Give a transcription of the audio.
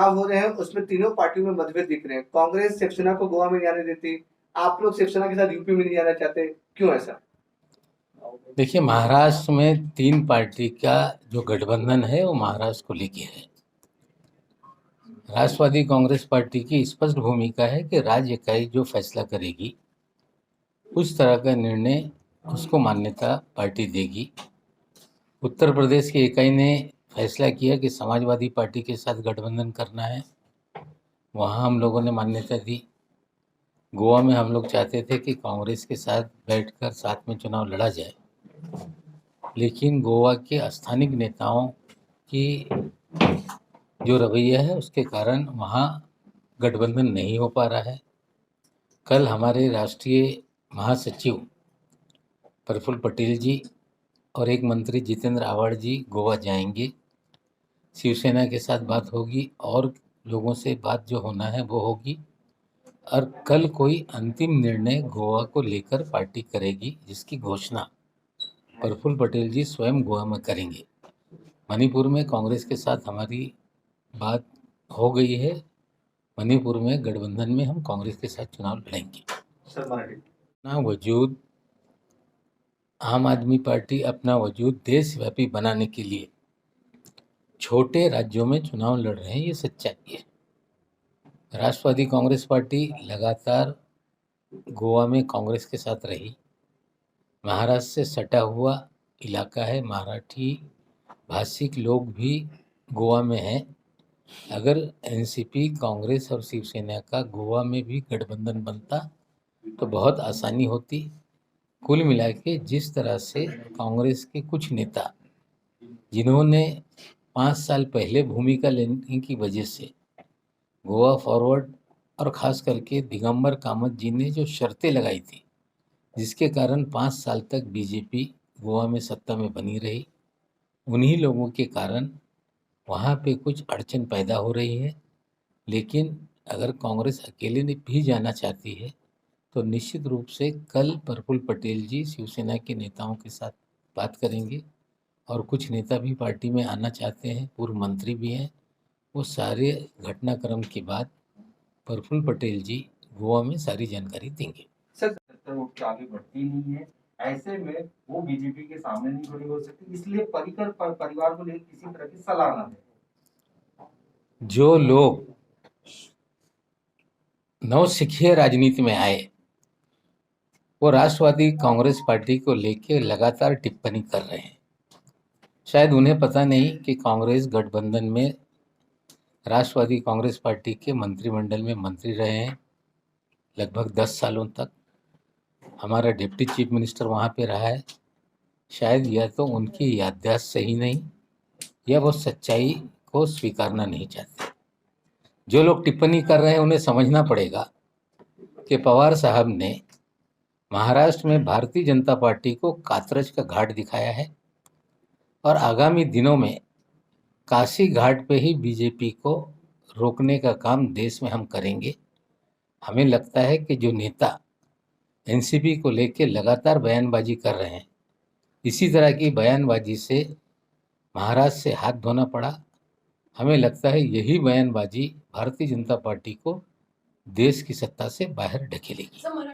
चुनाव हो रहे हैं उसमें तीनों पार्टियों में मतभेद दिख रहे हैं। कांग्रेस शिवसेना को गोवा में नहीं आने देती, आप लोग शिवसेना के साथ यूपी में नहीं जाना चाहते, क्यों ऐसा? देखिए, महाराष्ट्र में 3 पार्टी का जो गठबंधन है वो महाराष्ट्र को लेके है। राष्ट्रवादी कांग्रेस पार्टी की स्पष्ट भूमिका है कि राज्य इकाई जो फैसला करेगी उस तरह का निर्णय उसको मान्यता पार्टी देगी। उत्तर प्रदेश की इकाई ने फैसला किया कि समाजवादी पार्टी के साथ गठबंधन करना है, वहाँ हम लोगों ने मान्यता दी। गोवा में हम लोग चाहते थे कि कांग्रेस के साथ बैठकर साथ में चुनाव लड़ा जाए, लेकिन गोवा के स्थानीय नेताओं की जो रवैया है उसके कारण वहाँ गठबंधन नहीं हो पा रहा है। कल हमारे राष्ट्रीय महासचिव प्रफुल्ल पटेल जी और एक मंत्री जितेंद्र आव्हाड जी गोवा जाएंगे। शिवसेना के साथ बात होगी और लोगों से बात जो होना है वो होगी, और कल कोई अंतिम निर्णय गोवा को लेकर पार्टी करेगी, जिसकी घोषणा प्रफुल्ल पटेल जी स्वयं गोवा में करेंगे। मणिपुर में कांग्रेस के साथ हमारी बात हो गई है। मणिपुर में गठबंधन में हम कांग्रेस के साथ चुनाव लड़ेंगे। अपना वजूद आम आदमी पार्टी अपना वजूद देशव्यापी बनाने के लिए छोटे राज्यों में चुनाव लड़ रहे हैं, ये सच्चाई है। राष्ट्रवादी कांग्रेस पार्टी लगातार गोवा में कांग्रेस के साथ रही। महाराष्ट्र से सटा हुआ इलाका है, मराठी भाषिक लोग भी गोवा में हैं। अगर एनसीपी, कांग्रेस और शिवसेना का गोवा में भी गठबंधन बनता तो बहुत आसानी होती। कुल मिला के जिस तरह से कांग्रेस के कुछ नेता, जिन्होंने 5 साल पहले भूमिका लेने की वजह से गोवा फॉरवर्ड और ख़ास करके दिगंबर कामत जी ने जो शर्तें लगाई थी, जिसके कारण 5 साल तक बीजेपी गोवा में सत्ता में बनी रही, उन्हीं लोगों के कारण वहाँ पे कुछ अड़चन पैदा हो रही है। लेकिन अगर कांग्रेस अकेले ने भी जाना चाहती है तो निश्चित रूप से कल प्रफुल्ल पटेल जी शिवसेना के नेताओं के साथ बात करेंगे, और कुछ नेता भी पार्टी में आना चाहते हैं, पूर्व मंत्री भी हैं। वो सारे घटनाक्रम के बाद प्रफुल्ल पटेल जी गोवा में सारी जानकारी देंगे। सर उठ के आगे बढ़ती नहीं है, ऐसे में वो बीजेपी के सामने नहीं खड़ी हो सकती, इसलिए परिकर परिवार को लेकर किसी तरह की सलाह ना दे। जो लोग नवसिखिया राजनीति में आए वो राष्ट्रवादी कांग्रेस पार्टी को लेकर लगातार टिप्पणी कर रहे हैं। शायद उन्हें पता नहीं कि कांग्रेस गठबंधन में राष्ट्रवादी कांग्रेस पार्टी के मंत्रिमंडल में मंत्री रहे हैं लगभग 10 सालों तक। हमारा डिप्टी चीफ मिनिस्टर वहाँ पे रहा है। शायद या तो उनकी याददाश्त सही नहीं, या वो सच्चाई को स्वीकारना नहीं चाहते। जो लोग टिप्पणी कर रहे हैं उन्हें समझना पड़ेगा कि पवार साहब ने महाराष्ट्र में भारतीय जनता पार्टी को कातरज का घाट दिखाया है, और आगामी दिनों में काशी घाट पे ही बीजेपी को रोकने का काम देश में हम करेंगे। हमें लगता है कि जो नेता एनसीपी को लेकर लगातार बयानबाजी कर रहे हैं, इसी तरह की बयानबाजी से महाराष्ट्र से हाथ धोना पड़ा। हमें लगता है यही बयानबाजी भारतीय जनता पार्टी को देश की सत्ता से बाहर ढकेलेगी।